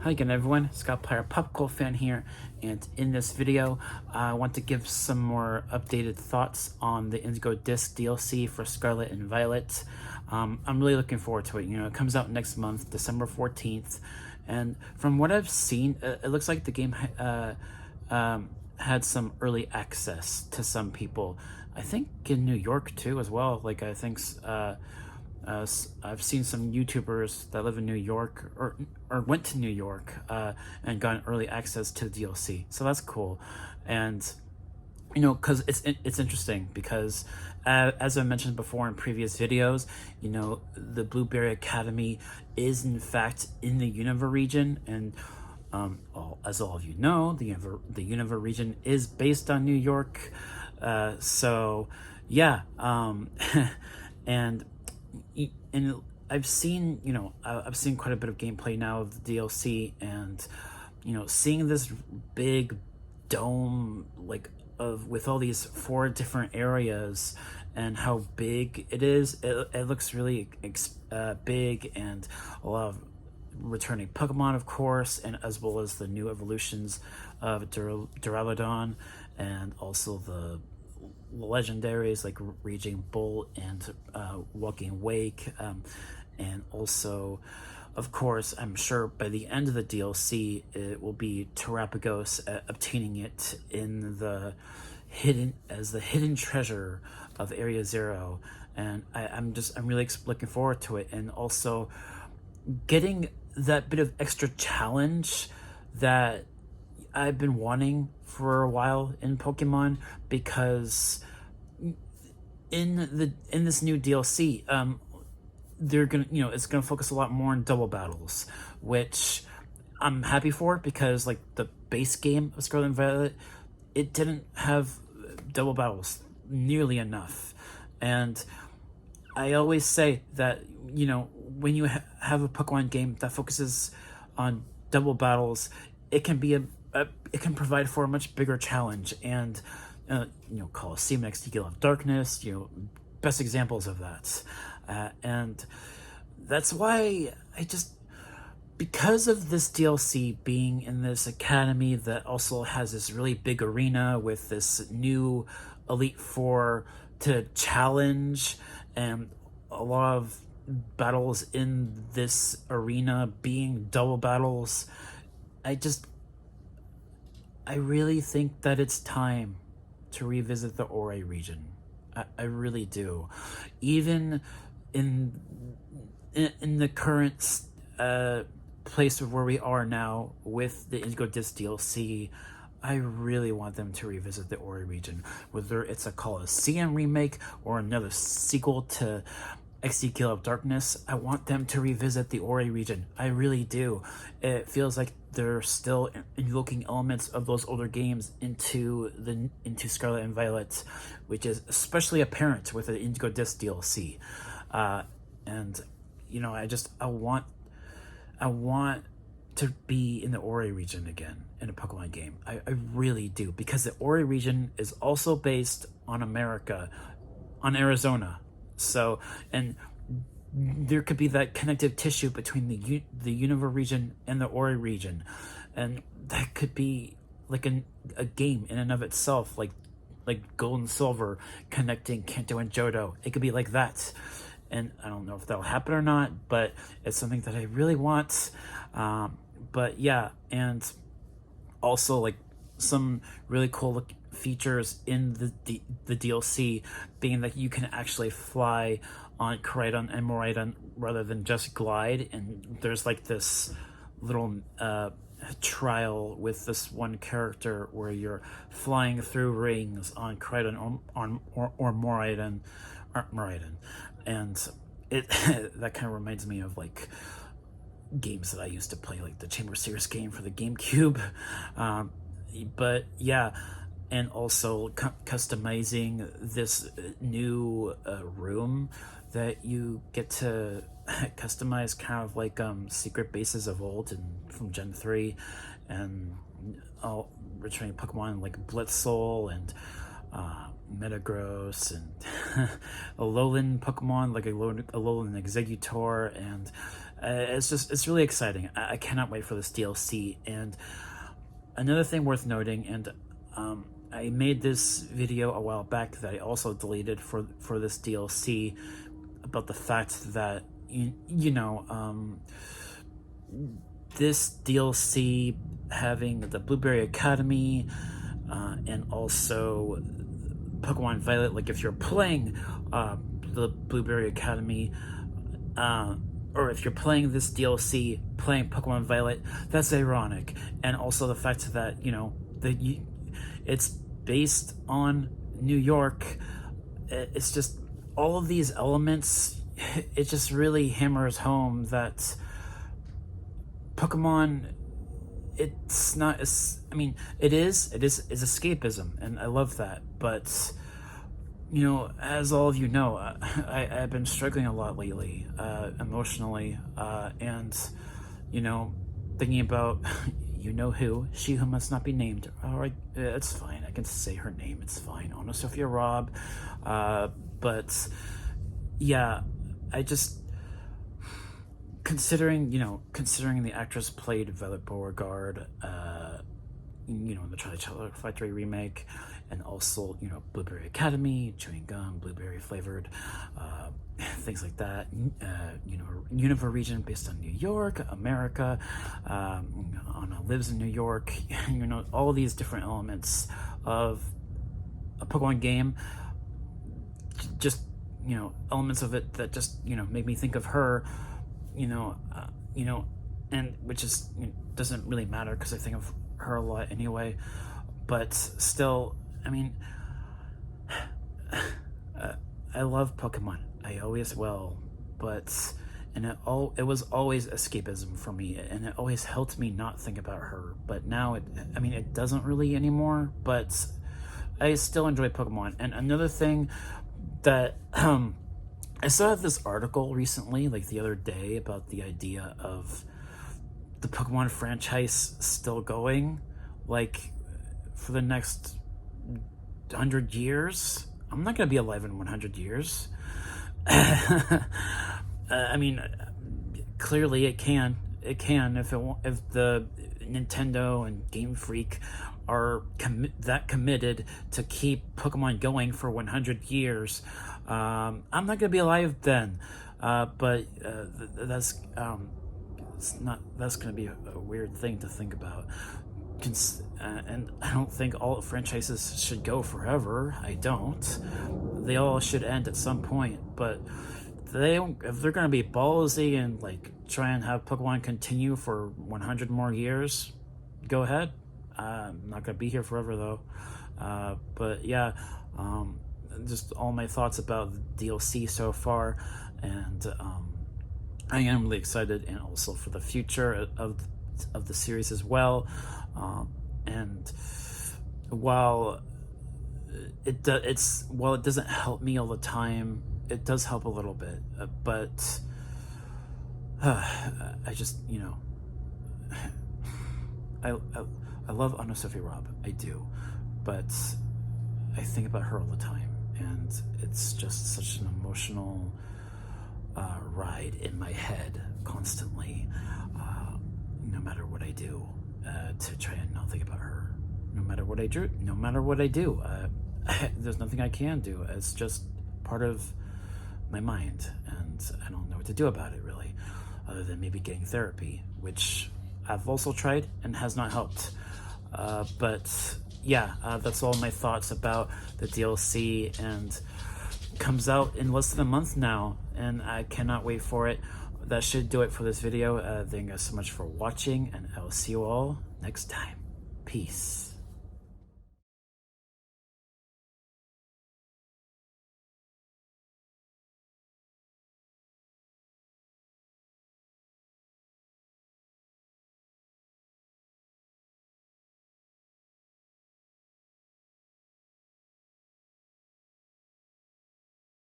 Hi again everyone, Scott Player Popcorn fan here, and in this video I want to give some more updated thoughts on the Indigo Disc DLC for Scarlet and Violet. I'm really looking forward to it. It comes out next month, December 14th, and from what I've seen, it looks like the game had some early access to some people. I think in New York too as well. I've seen some YouTubers that live in New York or went to New York and got early access to the DLC, so that's cool. And because it's interesting because as I mentioned before in previous videos, the Blueberry Academy is in fact in the Unova region, and as all of you know, the Unova region is based on New York. So yeah, and I've seen quite a bit of gameplay now of the DLC, and seeing this big dome with all these 4 different areas and how big it is, it looks really big, and a lot of returning Pokemon, of course, and as well as the new evolutions of Duraludon, and also the legendaries like Raging Bull and Walking Wake, and also, of course, I'm sure by the end of the DLC it will be Terapagos obtaining it in the hidden treasure of Area 0, and I'm really looking forward to it, and also getting that bit of extra challenge that I've been wanting for a while in Pokemon, because in this new DLC, they're gonna it's gonna focus a lot more on double battles, which I'm happy for, because like the base game of Scarlet and Violet, it didn't have double battles nearly enough. And I always say that when you have a Pokemon game that focuses on double battles, it can be it can provide for a much bigger challenge. And Colosseum and XD Gale of Darkness, best examples of that. And that's why because of this DLC being in this academy that also has this really big arena with this new Elite Four to challenge, and a lot of battles in this arena being double battles, I really think that it's time to revisit the Orre region. I really do. Even in the current place of where we are now with the Indigo Disc DLC, I really want them to revisit the Orre region. Whether it's a Colosseum remake or another sequel to XD Gale of Darkness, I want them to revisit the Orre region. I really do. It feels like they're still invoking elements of those older games into Scarlet and Violet, which is especially apparent with the Indigo Disc DLC. And I want to be in the Orre region again in a Pokemon game. I really do, because the Orre region is also based on America, on Arizona. So, and there could be that connective tissue between the Unova region and the Orre region, and that could be like a game in and of itself, like Gold and Silver connecting Kanto and Johto. It could be like that, and I don't know if that'll happen or not, but it's something that I really want. But yeah, and also like some really cool features in the DLC being that you can actually fly on Koraidon and Miraidon rather than just glide, and there's like this little trial with this one character where you're flying through rings on Koraidon or Miraidon, and it that kind of reminds me of like games that I used to play, like the Chamber Series game for the GameCube. But yeah, and also customizing this new room that you get to customize, kind of like secret bases of old and from Gen 3, and all returning Pokemon like Blitzsoul and Metagross and Alolan Pokemon, like Alolan Exeggutor, and it's really exciting. I cannot wait for this DLC. And another thing worth noting, and I made this video a while back that I also deleted for this DLC, about the fact that this DLC having the Blueberry Academy and also Pokemon Violet, like if you're playing the Blueberry Academy or if you're playing this DLC playing Pokemon Violet, that's ironic. And also the fact that it's based on New York. It's just all of these elements, it just really hammers home that Pokemon, it's not as, I mean, it is escapism, and I love that. But as all of you know, I've been struggling a lot lately, emotionally, and thinking about who, she who must not be named. All right, it's fine, I can say her name, it's fine, AnnaSophia Robb. But yeah, I just, considering the actress played Violet Beauregard, in the Charlie Chocolate Factory remake, and also Blueberry Academy, chewing gum, blueberry flavored, things like that. Unova region based on New York, America. Anna lives in New York. All of these different elements of a Pokemon game. Just elements of it that just make me think of her. And which is doesn't really matter because I think of her a lot anyway. But still, I mean, I love Pokemon. I always will. And it was always escapism for me, and it always helped me not think about her. But now it doesn't really anymore. But I still enjoy Pokemon. And another thing that I saw this article recently, like the other day, about the idea of the Pokemon franchise still going, like for the next 100 years. I'm not gonna be alive in 100 years. I mean, clearly it can if the Nintendo and Game Freak are that committed to keep Pokemon going for 100 years. I'm not gonna be alive then, but that's gonna be a weird thing to think about. And I don't think all franchises should go forever. I don't. They all should end at some point. But if they're gonna be ballsy and like try and have Pokemon continue for 100 more years, go ahead. I'm not gonna be here forever though. But yeah, just all my thoughts about the DLC so far, and I am really excited, and also for the future of the series as well. And while it doesn't help me all the time, it does help a little bit. But I just I love AnnaSophia Robb, I do, but I think about her all the time, and it's just such an emotional ride in my head constantly, no matter what I do, to try and not think about her. No matter what I do, there's nothing I can do. It's just part of my mind, and I don't know what to do about it really, other than maybe getting therapy, which I've also tried and has not helped. But yeah, that's all my thoughts about the DLC, and comes out in less than a month now, and I cannot wait for it. That should do it for this video. Thank you guys so much for watching, and I'll see you all next time. Peace.